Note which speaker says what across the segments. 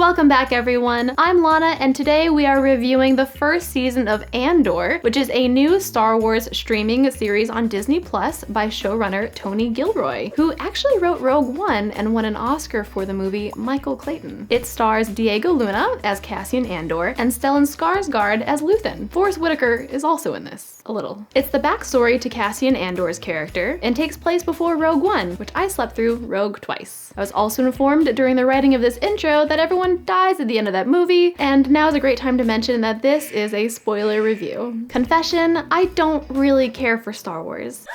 Speaker 1: Welcome back, everyone. I'm Lana, and today we are reviewing the first season of Andor, which is a new Star Wars streaming series on Disney Plus by showrunner Tony Gilroy, who actually wrote Rogue One and won an Oscar for the movie Michael Clayton. It stars Diego Luna as Cassian Andor and Stellan Skarsgård as Luthen. Forrest Whitaker is also in this. A little. It's the backstory to Cassian Andor's character and takes place before Rogue One, which I slept through Rogue twice. I was also informed during the writing of this intro that everyone dies at the end of that movie, and now is a great time to mention that this is a spoiler review. Confession, I don't really care for Star Wars.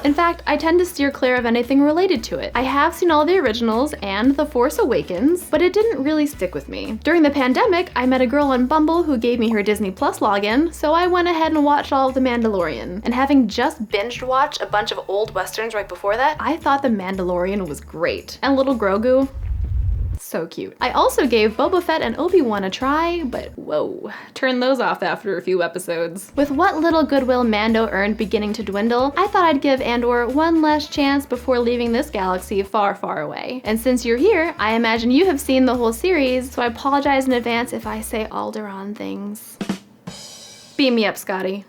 Speaker 1: In fact, I tend to steer clear of anything related to it. I have seen all the originals and The Force Awakens, but it didn't really stick with me. During the pandemic, I met a girl on Bumble who gave me her Disney Plus login, so I went ahead and watched all of The Mandalorian. And having just binged watched a bunch of old westerns right before that, I thought The Mandalorian was great. And little Grogu, so cute. I also gave Boba Fett and Obi-Wan a try, but whoa, turned those off after a few episodes. With what little goodwill Mando earned beginning to dwindle, I thought I'd give Andor one last chance before leaving this galaxy far, far away. And since you're here, I imagine you have seen the whole series, so I apologize in advance if I say Alderaan things. Beam me up, Scotty.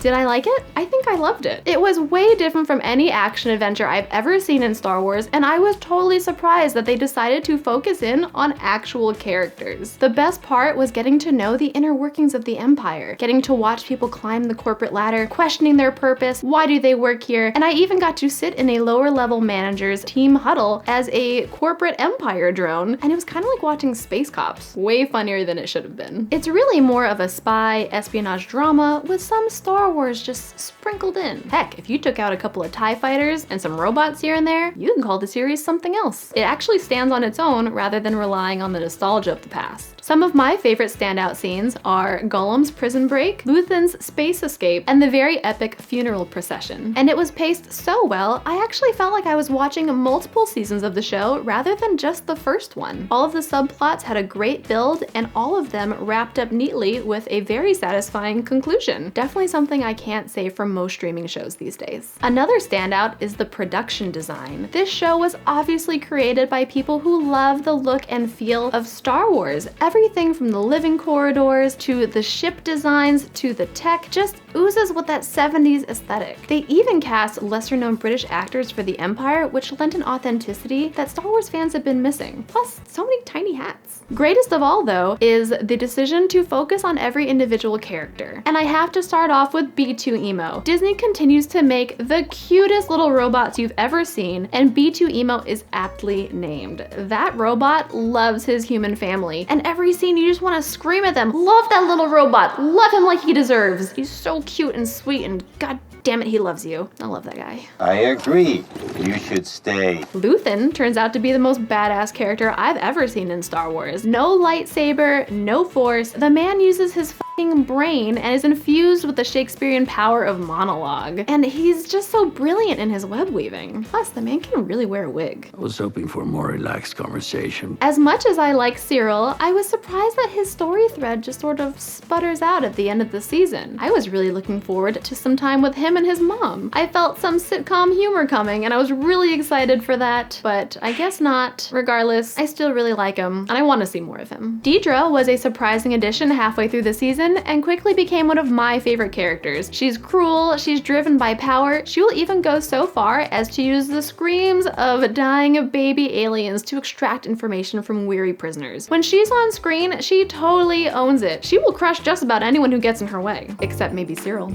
Speaker 1: Did I like it? I think I loved it. It was way different from any action adventure I've ever seen in Star Wars, and I was totally surprised that they decided to focus in on actual characters. The best part was getting to know the inner workings of the Empire, getting to watch people climb the corporate ladder, questioning their purpose, why do they work here, and I even got to sit in a lower level manager's team huddle as a corporate Empire drone, and it was kind of like watching Space Cops. Way funnier than it should have been. It's really more of a spy espionage drama with some Star Wars just sprinkled in. Heck, if you took out a couple of TIE fighters and some robots here and there, you can call the series something else. It actually stands on its own rather than relying on the nostalgia of the past. Some of my favorite standout scenes are Gollum's prison break, Luthen's space escape, and the very epic funeral procession. And it was paced so well, I actually felt like I was watching multiple seasons of the show rather than just the first one. All of the subplots had a great build, and all of them wrapped up neatly with a very satisfying conclusion. Definitely something I can't say for most streaming shows these days. Another standout is the production design. This show was obviously created by people who love the look and feel of Star Wars. Everything from the living corridors to the ship designs to the tech just oozes with that 70s aesthetic. They even cast lesser known British actors for the Empire, which lent an authenticity that Star Wars fans have been missing. Plus, so many tiny hats. Greatest of all though is the decision to focus on every individual character. And I have to start off with B2EMO. Disney continues to make the cutest little robots you've ever seen, and B2EMO is aptly named. That robot loves his human family, and every scene you just want to scream at them, love that little robot, love him like he deserves. He's so cute and sweet, and god damn it, he loves you. I love that guy.
Speaker 2: I agree. You should stay.
Speaker 1: Luthen turns out to be the most badass character I've ever seen in Star Wars. No lightsaber, no force. The man uses his fucking brain and is infused with the Shakespearean power of monologue. And he's just so brilliant in his web weaving. Plus, the man can really wear a wig.
Speaker 3: I was hoping for a more relaxed conversation.
Speaker 1: As much as I like Cyril, I was surprised that his story thread just sort of sputters out at the end of the season. I was really looking forward to some time with him and his mom. I felt some sitcom humor coming, and I was really excited for that, but I guess not. Regardless, I still really like him, and I want to see more of him. Deidre was a surprising addition halfway through the season, and quickly became one of my favorite characters. She's cruel, she's driven by power, she will even go so far as to use the screams of dying baby aliens to extract information from weary prisoners. When she's on screen, she totally owns it. She will crush just about anyone who gets in her way, except maybe Cyril.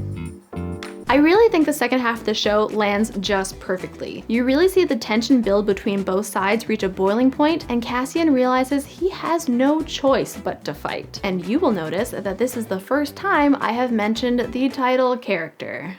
Speaker 1: I really think the second half of the show lands just perfectly. You really see the tension build between both sides reach a boiling point, and Cassian realizes he has no choice but to fight. And you will notice that this is the first time I have mentioned the title character.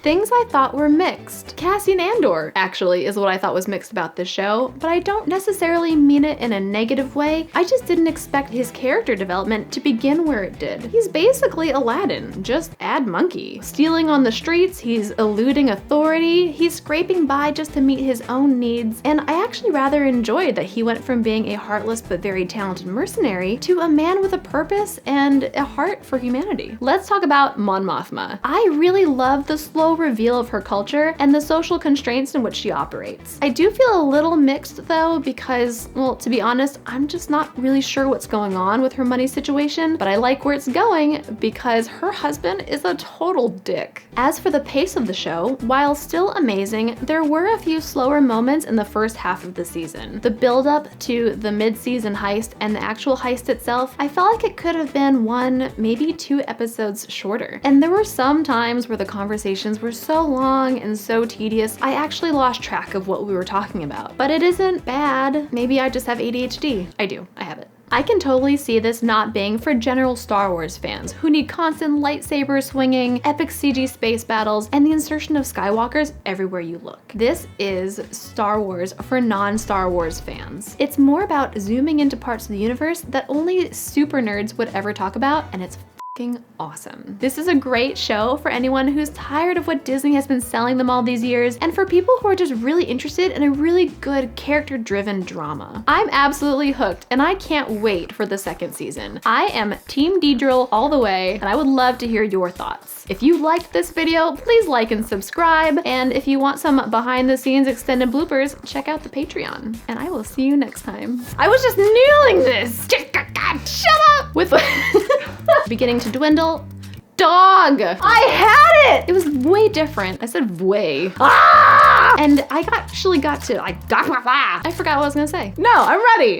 Speaker 1: Things I thought were mixed. Cassian Andor, actually, is what I thought was mixed about this show, but I don't necessarily mean it in a negative way. I just didn't expect his character development to begin where it did. He's basically Aladdin, just add monkey. Stealing on the streets, he's eluding authority, he's scraping by just to meet his own needs, and I actually rather enjoyed that he went from being a heartless but very talented mercenary to a man with a purpose and a heart for humanity. Let's talk about Mon Mothma. I really love the slow slow reveal of her culture and the social constraints in which she operates. I do feel a little mixed though because, well, to be honest, I'm just not really sure what's going on with her money situation, but I like where it's going because her husband is a total dick. As for the pace of the show, while still amazing, there were a few slower moments in the first half of the season. The build-up to the mid-season heist and the actual heist itself, I felt like it could have been 1, maybe 2 episodes shorter. And there were some times where the conversations were so long and so tedious, I actually lost track of what we were talking about. But it isn't bad. Maybe I just have ADHD. I do, I have it. I can totally see this not being for general Star Wars fans who need constant lightsaber swinging, epic CG space battles, and the insertion of Skywalkers everywhere you look. This is Star Wars for non-Star Wars fans. It's more about zooming into parts of the universe that only super nerds would ever talk about, and it's fucking awesome. This is a great show for anyone who's tired of what Disney has been selling them all these years, and for people who are just really interested in a really good character-driven drama. I'm absolutely hooked, and I can't wait for the second season. I am Team Deidre all the way, and I would love to hear your thoughts. If you liked this video, please like and subscribe, and if you want some behind-the-scenes extended bloopers, check out the Patreon. And I will see you next time. I was just nailing this! God, shut up! With beginning to dwindle. Dog! I had it! It was way different. I said way. Ah! And I actually got to, I forgot what I was gonna say. No, I'm ready.